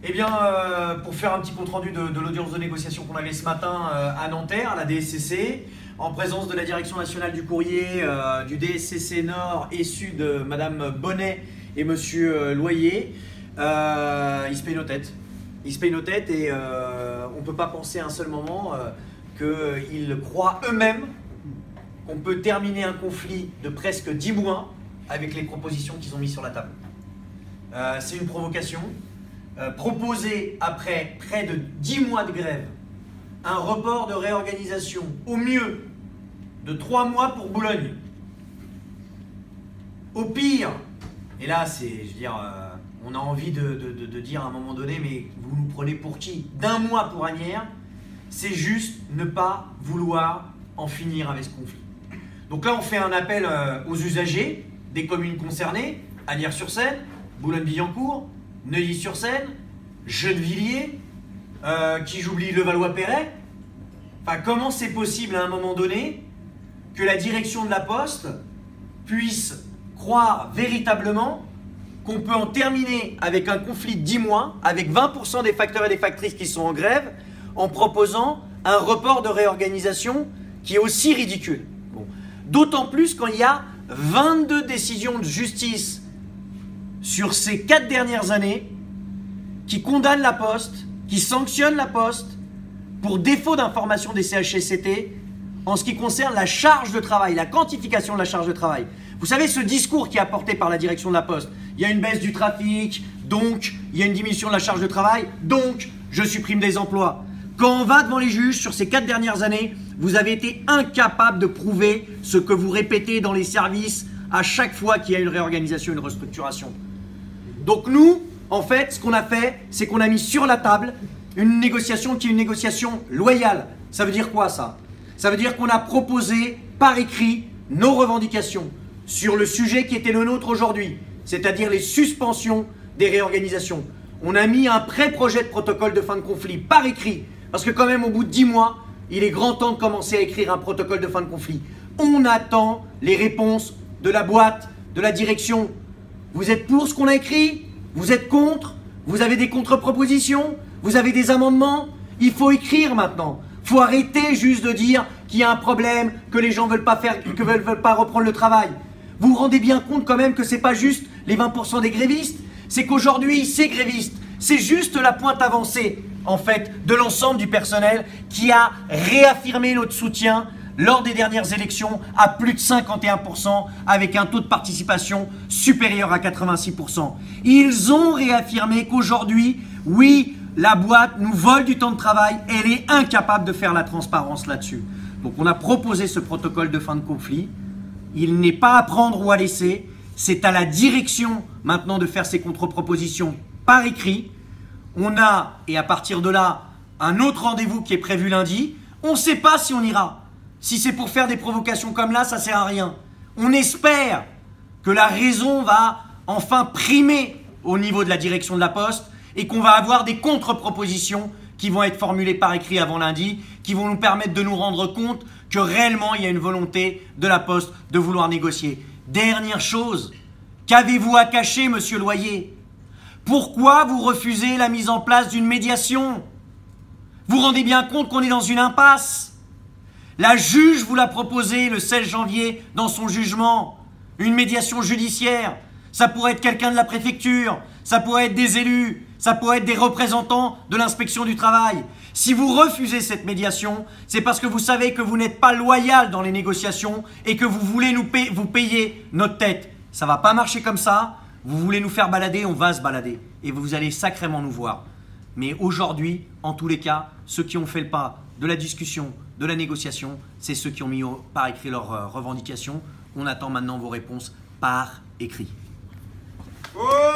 Eh bien, pour faire un petit compte-rendu de l'audience de négociation qu'on avait ce matin à Nanterre, à la DSCC, en présence de la Direction nationale du courrier, du DSCC Nord et Sud, Madame Bonnet et Monsieur Loyer, ils se payent nos têtes. Ils se payent nos têtes et on ne peut pas penser à un seul moment qu'ils croient eux-mêmes qu'on peut terminer un conflit de presque 10 mois avec les propositions qu'ils ont mises sur la table. C'est une provocation. Proposer après près de 10 mois de grève un report de réorganisation au mieux de 3 mois pour Boulogne. Au pire, et là c'est, je veux dire, on a envie de dire à un moment donné, mais vous nous prenez pour qui? D'1 mois pour Asnières, c'est juste ne pas vouloir en finir avec ce conflit. Donc là on fait un appel aux usagers des communes concernées, Asnières-sur-Seine, Boulogne-Billancourt, Neuilly-sur-Seine, Gennevilliers, qui j'oublie Levallois-Perret. Enfin, comment c'est possible à un moment donné que la direction de la Poste puisse croire véritablement qu'on peut en terminer avec un conflit de 10 mois, avec 20% des facteurs et des factrices qui sont en grève, en proposant un report de réorganisation qui est aussi ridicule. Bon. D'autant plus quand il y a 22 décisions de justice sur ces 4 dernières années qui condamnent la Poste, qui sanctionnent la Poste pour défaut d'information des CHSCT en ce qui concerne la charge de travail, la quantification de la charge de travail. Vous savez, ce discours qui est apporté par la direction de la Poste, il y a une baisse du trafic, donc il y a une diminution de la charge de travail, donc je supprime des emplois. Quand on va devant les juges sur ces 4 dernières années, vous avez été incapable de prouver ce que vous répétez dans les services à chaque fois qu'il y a une réorganisation, une restructuration. Donc nous, en fait, ce qu'on a fait, c'est qu'on a mis sur la table une négociation qui est une négociation loyale. Ça veut dire quoi ça? Ça veut dire qu'on a proposé par écrit nos revendications sur le sujet qui était le nôtre aujourd'hui, c'est-à-dire les suspensions des réorganisations. On a mis un pré-projet de protocole de fin de conflit par écrit, parce que quand même au bout de 10 mois, il est grand temps de commencer à écrire un protocole de fin de conflit. On attend les réponses de la boîte, de la direction. Vous êtes pour ce qu'on a écrit? Vous êtes contre? Vous avez des contre-propositions? Vous avez des amendements? Il faut écrire maintenant. Il faut arrêter juste de dire qu'il y a un problème, que les gens ne veulent pas faire, que veulent pas reprendre le travail. Vous vous rendez bien compte quand même que ce n'est pas juste les 20% des grévistes? C'est qu'aujourd'hui, ces grévistes, c'est juste la pointe avancée, en fait, de l'ensemble du personnel qui a réaffirmé notre soutien lors des dernières élections à plus de 51% avec un taux de participation supérieur à 86%. Ils ont réaffirmé qu'aujourd'hui, oui, la boîte nous vole du temps de travail, elle est incapable de faire la transparence là-dessus. Donc on a proposé ce protocole de fin de conflit. Il n'est pas à prendre ou à laisser, c'est à la direction maintenant de faire ses contre-propositions par écrit. On a, et à partir de là, un autre rendez-vous qui est prévu lundi. On ne sait pas si on ira. Si c'est pour faire des provocations comme là, ça ne sert à rien. On espère que la raison va enfin primer au niveau de la direction de la Poste et qu'on va avoir des contre-propositions qui vont être formulées par écrit avant lundi, qui vont nous permettre de nous rendre compte que réellement il y a une volonté de la Poste de vouloir négocier. Dernière chose, qu'avez-vous à cacher, Monsieur Loyer? Pourquoi vous refusez la mise en place d'une médiation? Vous vous rendez bien compte qu'on est dans une impasse? La juge vous l'a proposé le 16 janvier dans son jugement. Une médiation judiciaire. Ça pourrait être quelqu'un de la préfecture, ça pourrait être des élus, ça pourrait être des représentants de l'inspection du travail. Si vous refusez cette médiation, c'est parce que vous savez que vous n'êtes pas loyal dans les négociations et que vous voulez vous payer notre tête. Ça ne va pas marcher comme ça. Vous voulez nous faire balader, on va se balader. Et vous allez sacrément nous voir. Mais aujourd'hui, en tous les cas, ceux qui ont fait le pas de la discussion, de la négociation, c'est ceux qui ont mis par écrit leurs revendications. On attend maintenant vos réponses par écrit. Oh